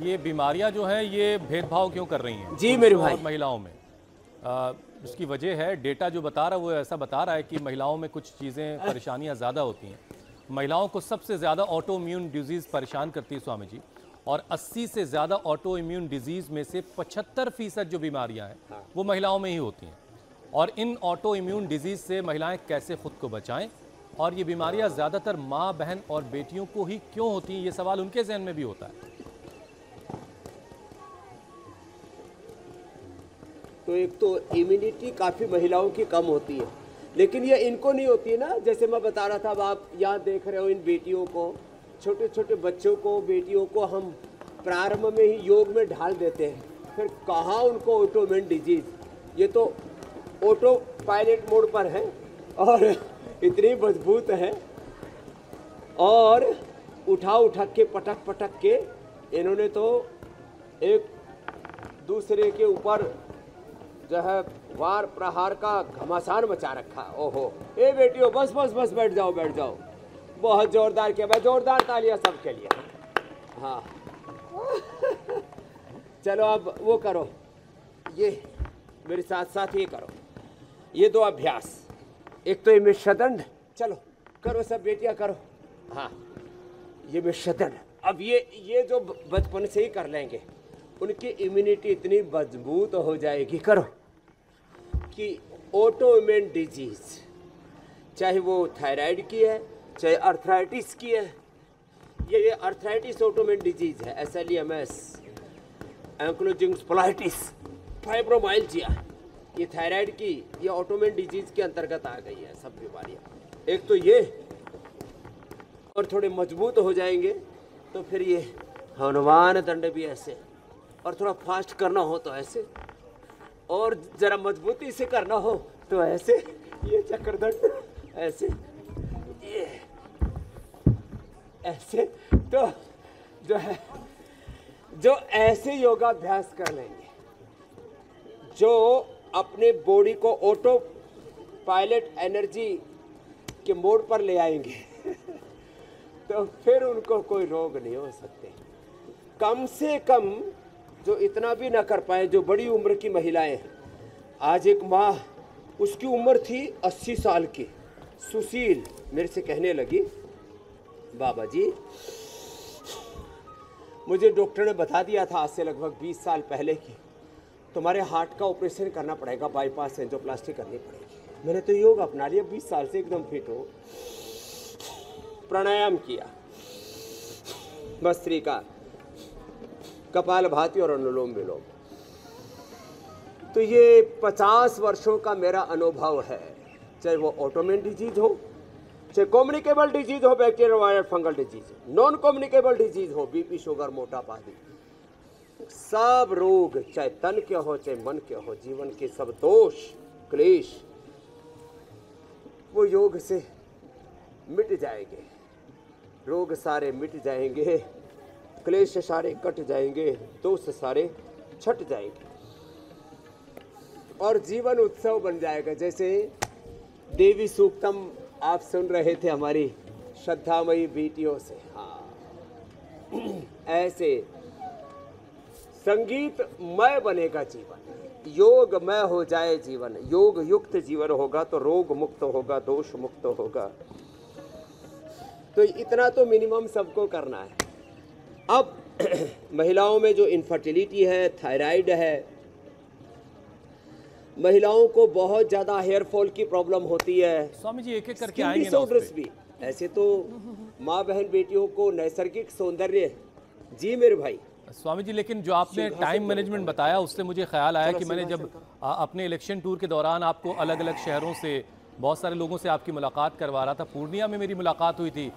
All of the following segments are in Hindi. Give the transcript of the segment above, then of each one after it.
ये बीमारियां जो हैं ये भेदभाव क्यों कर रही हैं जी मेरे भाई। और महिलाओं में? इसकी वजह है, डेटा जो बता रहा है वो ऐसा बता रहा है कि महिलाओं में कुछ चीज़ें परेशानियां ज़्यादा होती हैं। महिलाओं को सबसे ज़्यादा ऑटो इम्यून डिजीज़ परेशान करती है स्वामी जी, और 80 से ज़्यादा ऑटो इम्यून डिजीज़ में से 75% जो बीमारियां हैं वो महिलाओं में ही होती हैं। और इन ऑटो इम्यून डिजीज़ से महिलाएं कैसे खुद को बचाएं, और ये बीमारियां ज़्यादातर माँ, बहन और बेटियों को ही क्यों होती हैं, ये सवाल उनके जहन में भी होता है। तो एक तो इम्यूनिटी काफ़ी महिलाओं की कम होती है, लेकिन ये इनको नहीं होती है ना। जैसे मैं बता रहा था, अब आप यहाँ देख रहे हो इन बेटियों को, छोटे छोटे बच्चों को, बेटियों को हम प्रारंभ में ही योग में ढाल देते हैं, फिर कहाँ उनको ऑटोइम्यून डिजीज, ये तो ऑटो पायलट मोड पर है और इतनी मजबूत है, और उठा उठा के पटक पटक के इन्होंने तो एक दूसरे के ऊपर जो है वार प्रहार का घमासान मचा रखा। ओहो, ए बेटियों, बस बस बस, बैठ जाओ बैठ जाओ। बहुत जोरदार किया भाई, जोरदार तालियां सबके लिए। हाँ चलो अब वो करो, ये मेरे साथ साथ ये करो, ये दो अभ्यास। एक तो ये मिश्रदंड, चलो करो सब बेटियां करो। हाँ, ये मिश्रदंड। अब ये जो बचपन से ही कर लेंगे, उनकी इम्यूनिटी इतनी मजबूत हो जाएगी, करो, कि ऑटोइम्यून डिजीज, चाहे वो थायराइड की है, चाहे अर्थराइटिस की है, ये अर्थराइटिस ऑटोइम्यून डिजीज है, SLEMS, एंक्लोजिंग स्पोलाइटिस, फाइब्रोमाइल्जिया, ये थायराइड की, ये ऑटोइम्यून डिजीज के अंतर्गत आ गई है सब बीमारियां। एक तो ये, और थोड़े मजबूत हो जाएंगे तो फिर ये हनुमान दंड भी ऐसे, और थोड़ा फास्ट करना हो तो ऐसे, और जरा मजबूती से करना हो तो ऐसे, ये चक्रदंड ऐसे, ये ऐसे। तो जो है, जो ऐसे योगाभ्यास कर लेंगे, जो अपने बॉडी को ऑटो पायलट एनर्जी के मोड पर ले आएंगे तो फिर उनको कोई रोग नहीं हो सकते। कम से कम जो इतना भी ना कर पाए, जो बड़ी उम्र की महिलाएं, आज एक माँ, उसकी उम्र थी 80 साल की, सुशील, मेरे से कहने लगी, बाबा जी मुझे डॉक्टर ने बता दिया था आज से लगभग 20 साल पहले कि तुम्हारे हार्ट का ऑपरेशन करना पड़ेगा, बाईपास एंजियोप्लास्टी करनी पड़ेगी। मैंने तो योग अपना लिया, 20 साल से एकदम फिट हो, प्राणायाम किया, भस्त्रिका, कपालभाति और अनुलोम विलोम। तो ये 50 वर्षों का मेरा अनुभव है, चाहे वो ऑटोइम्यून डिजीज हो, चाहे कम्युनिकेबल डिजीज हो, bacterial viral fungal disease, non communicable disease हो, बीपी, शुगर, मोटापा आदि सब रोग, चाहे तन के हो चाहे मन के हो, जीवन के सब दोष क्लेश, वो योग से मिट जाएंगे। रोग सारे मिट जाएंगे, क्लेश सारे कट जाएंगे, दोष सारे छट जाएंगे, और जीवन उत्सव बन जाएगा। जैसे देवी सूक्तम आप सुन रहे थे हमारी श्रद्धामयी बेटियों से, हाँ ऐसे संगीतमय बनेगा जीवन, योगमय हो जाए जीवन, योग युक्त जीवन होगा तो रोग मुक्त होगा, दोष मुक्त होगा। तो इतना तो मिनिमम सबको करना है। अब महिलाओं में जो इनफर्टिलिटी है, थायराइड है, महिलाओं को बहुत ज्यादा हेयर फॉल की प्रॉब्लम होती है, स्वामी जी एक एक करके स्किन आएंगे ना उस डिसऑर्डर्स पे। भी। ऐसे तो माँ बहन बेटियों को नैसर्गिक सौंदर्य, जी मेरे भाई। स्वामी जी, लेकिन जो आपने टाइम मैनेजमेंट बताया उससे मुझे ख्याल आया कि मैंने जब अपने इलेक्शन टूर के दौरान आपको अलग अलग शहरों से बहुत सारे लोगों से आपकी मुलाकात करवा रहा था। पूर्णिया में मेरी मुलाकात हुई थी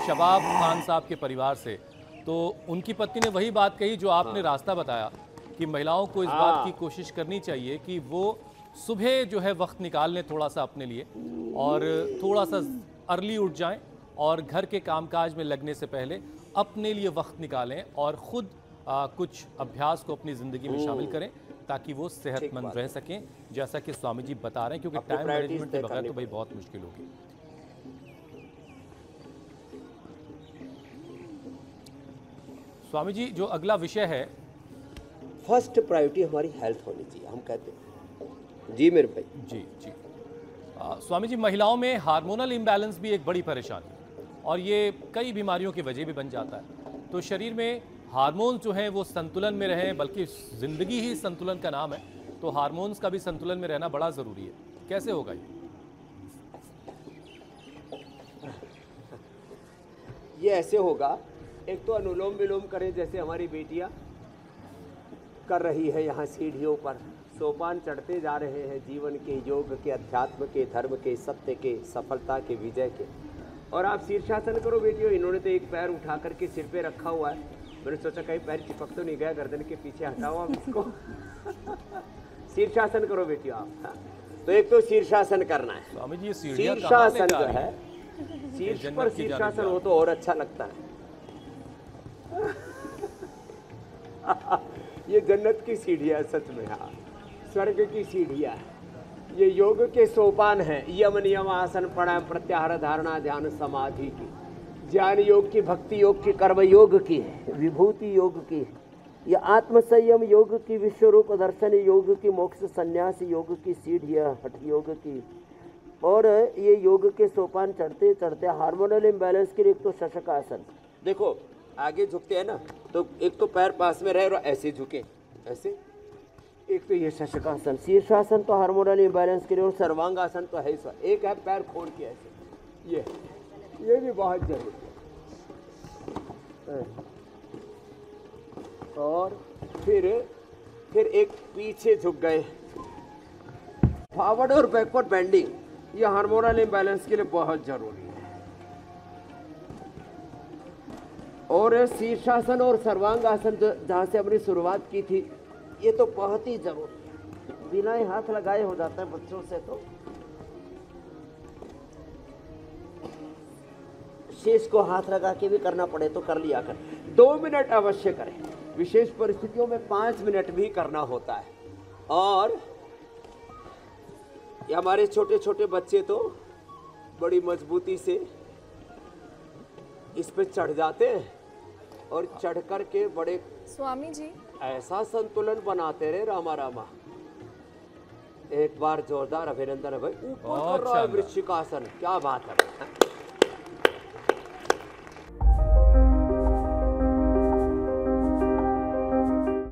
शबाब खान साहब के परिवार से, तो उनकी पत्नी ने वही बात कही जो आपने रास्ता बताया कि महिलाओं को इस बात की कोशिश करनी चाहिए कि वो सुबह जो है वक्त निकाल लें थोड़ा सा अपने लिए, और थोड़ा सा अर्ली उठ जाएं, और घर के कामकाज में लगने से पहले अपने लिए वक्त निकालें और ख़ुद कुछ अभ्यास को अपनी ज़िंदगी में शामिल करें ताकि वो सेहतमंद रह सकें, जैसा कि स्वामी जी बता रहे हैं, क्योंकि टाइम मैनेजमेंट के बगैर तो भाई बहुत मुश्किल होगी। स्वामी जी, जो अगला विषय है, फर्स्ट प्रायोरिटी हमारी हेल्थ होनी चाहिए, हम कहते हैं। जी मेरे भाई। जी जी। स्वामी जी, महिलाओं में हार्मोनल इम्बैलेंस भी एक बड़ी परेशानी है और ये कई बीमारियों की वजह भी बन जाता है। तो शरीर में हार्मोन जो हैं वो संतुलन में रहें, बल्कि ज़िंदगी ही संतुलन का नाम है, तो हार्मोन्स का भी संतुलन में रहना बड़ा ज़रूरी है। कैसे होगा ये ऐसे होगा, एक तो अनुलोम विलोम करें, जैसे हमारी बेटियां कर रही है, यहाँ सीढ़ियों पर सोपान चढ़ते जा रहे हैं जीवन के, योग के, अध्यात्म के, धर्म के, सत्य के, सफलता के, विजय के। और आप शीर्षासन करो बेटियों। इन्होंने तो एक पैर उठा करके सिर पे रखा हुआ है, मैंने सोचा कहीं पैर चिपक तो नहीं गया गर्दन के पीछे, हटाओ आप इसको। शीर्षासन करो बेटियों आप। हाँ। तो एक तो शीर्षासन करना है। स्वामी जी, शीर्षासन जो है, शीर्ष पर शीर्षासन हो तो और अच्छा लगता है। ये जन्नत की सीढ़ियाँ सच में, हाँ, स्वर्ग की सीढ़ियाँ। ये योग के सोपान हैं। यम नियम आसन प्राणायाम प्रत्याहार धारणा ध्यान समाधि की, ज्ञान योग की, भक्ति योग की, कर्म योग की, विभूति योग की, ये आत्म संयम योग की, विश्व रूप दर्शन योग की, मोक्ष संन्यास योग की सीढ़ियाँ, हठ योग की। और ये योग के सोपान चढ़ते चढ़ते हार्मोनल इम्बैलेंस के लिए एक तो शशकासन, देखो आगे झुकते हैं ना, तो एक तो पैर पास में रहे और ऐसे झुके, ऐसे। एक तो ये शशकासन, शीर्षासन तो हार्मोनल इम्बैलेंस के लिए, और सर्वांगासन तो है ही। एक है पैर खोल के ऐसे, ये भी बहुत जरूरी है। और फिर एक पीछे झुक गए, फॉरवर्ड और बैकवर्ड बेंडिंग, ये हार्मोनल इम्बैलेंस के लिए बहुत जरूरी है। और शीर्षासन और सर्वांगासन जहाँ से हमने शुरुआत की थी, ये तो बहुत ही जरूरी है, बिना ही हाथ लगाए हो जाता है बच्चों से। तो शेष को हाथ लगा के भी करना पड़े तो कर लिया कर। 2 मिनट अवश्य करें, विशेष परिस्थितियों में 5 मिनट भी करना होता है। और ये हमारे छोटे छोटे बच्चे तो बड़ी मजबूती से इस पे चढ़ जाते हैं और चढ़ कर के बड़े स्वामी जी ऐसा संतुलन बनाते रहे, रामा रामा। एक बार जोरदार अभिनंदन है भाई, ऊपर कर रहा है वृश्चिकासन, क्या बात है।